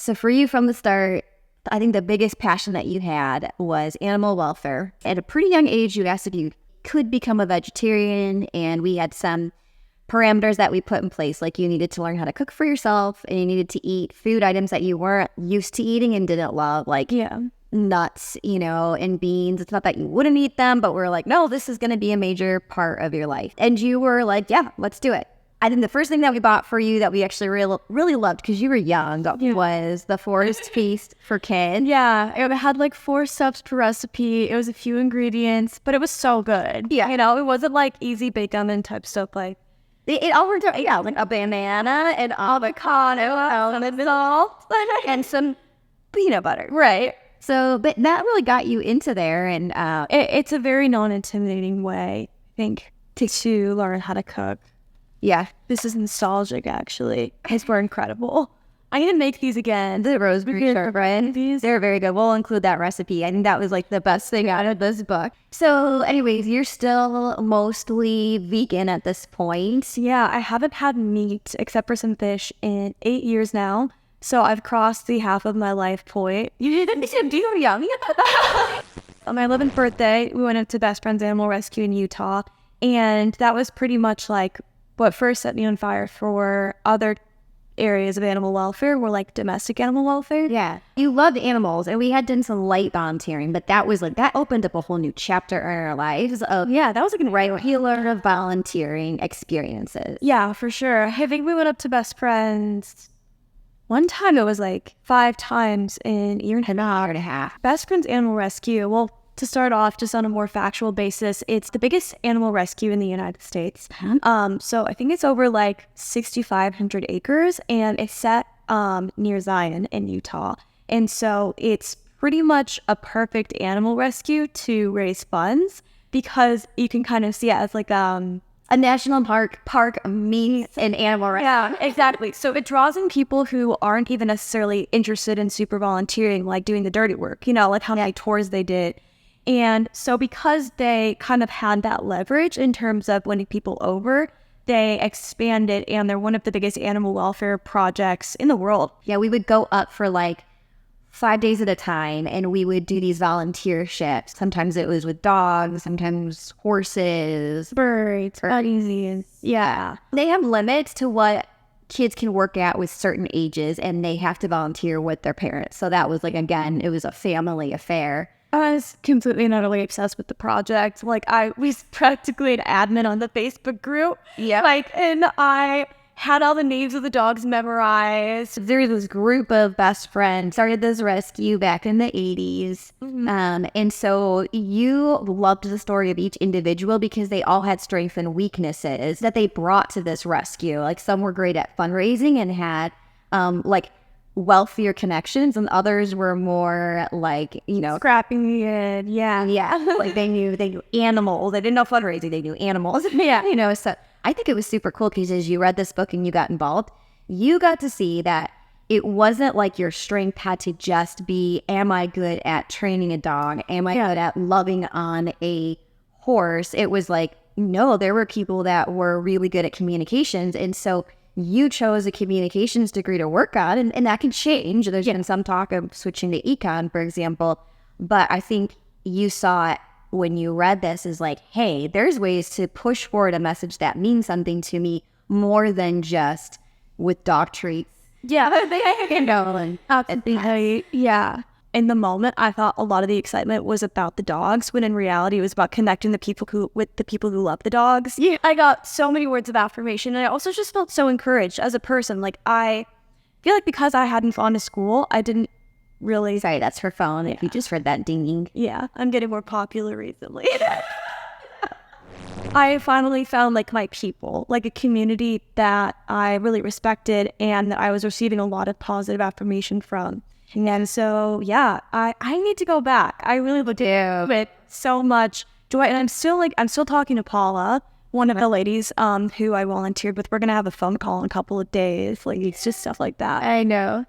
So for you from the start, I think the biggest passion that you had was animal welfare. At a pretty young age, you asked if you could become a vegetarian, and we had some parameters that we put in place. Like you needed to learn how to cook for yourself, and you needed to eat food items that you weren't used to eating and didn't love, like nuts, and beans. It's not that you wouldn't eat them, but we're like, no, this is going to be a major part of your life. And you were like, yeah, let's do it. I think the first thing that we bought for you that we actually really loved, because you were young, was the Forest Feast for kids. Yeah, it had like 4 steps per recipe. It was a few ingredients, but it was so good. Yeah. It wasn't like easy baked onion type stuff like. It all worked out, like a banana, and avocado, and salt, and some peanut butter. Right. So, but that really got you into there, and it's a very non-intimidating way, I think, to learn how to cook. Yeah. This is nostalgic, actually. These were incredible. I'm going to make these again. The rosemary shortbread. They're very good. We'll include that recipe. I think that was like the best thing out of this book. So anyways, you're still mostly vegan at this point. Yeah, I haven't had meat except for some fish in 8 years now. So I've crossed the half of my life point. You didn't do young. On my 11th birthday, we went up to Best Friends Animal Rescue in Utah. And that was pretty much like what first set me on fire for other areas of animal welfare were like domestic animal welfare. Yeah. You loved animals, and we had done some light volunteering, but that was like, that opened up a whole new chapter in our lives of, that was like a regular volunteering experiences. Yeah, for sure. I think we went up to Best Friends. One time it was like 5 times in a year and a half. Best Friends Animal Rescue. Well, to start off, just on a more factual basis, it's the biggest animal rescue in the United States. So I think it's over like 6,500 acres, and it's set near Zion in Utah. And so it's pretty much a perfect animal rescue to raise funds, because you can kind of see it as like a national park meets an animal rescue. Yeah, exactly. So it draws in people who aren't even necessarily interested in super volunteering, like doing the dirty work, like how many tours they did. And so because they kind of had that leverage in terms of winning people over, they expanded, and they're one of the biggest animal welfare projects in the world. Yeah, we would go up for like 5 days at a time, and we would do these volunteer shifts. Sometimes it was with dogs, sometimes horses, birds, bunnies. Yeah. They have limits to what kids can work at with certain ages, and they have to volunteer with their parents. So that was like, again, it was a family affair. I was completely and utterly obsessed with the project. Like, I was practically an admin on the Facebook group. Yeah. And I had all the names of the dogs memorized. There was this group of best friends, started this rescue back in the 80s. And so you loved the story of each individual, because they all had strengths and weaknesses that they brought to this rescue. Like, some were great at fundraising and had like wealthier connections, and others were more like, scrapping it. Yeah. Like they knew animals. They didn't know fundraising, they knew animals. So I think it was super cool, because as you read this book and you got involved, you got to see that it wasn't like your strength had to just be, am I good at training a dog? Am I good at loving on a horse? It was like, no, there were people that were really good at communications. And so you chose a communications degree to work on, and that can change. There's been some talk of switching to econ, for example. But I think you saw it when you read this is like, hey, there's ways to push forward a message that means something to me more than just with dog treats. Yeah. Absolutely. Yeah. In the moment, I thought a lot of the excitement was about the dogs, when in reality it was about connecting with the people who love the dogs. Yeah. I got so many words of affirmation, and I also just felt so encouraged as a person. Like, I feel like because I hadn't gone to school, I didn't really... Sorry, that's her phone. If you just heard that dinging. Yeah, I'm getting more popular recently. I finally found like my people, like a community that I really respected and that I was receiving a lot of positive affirmation from. And so, yeah, I need to go back. I really would do it so much joy. And I'm still talking to Paula, one of the ladies who I volunteered with. We're going to have a phone call in a couple of days. Like, it's just stuff like that. I know.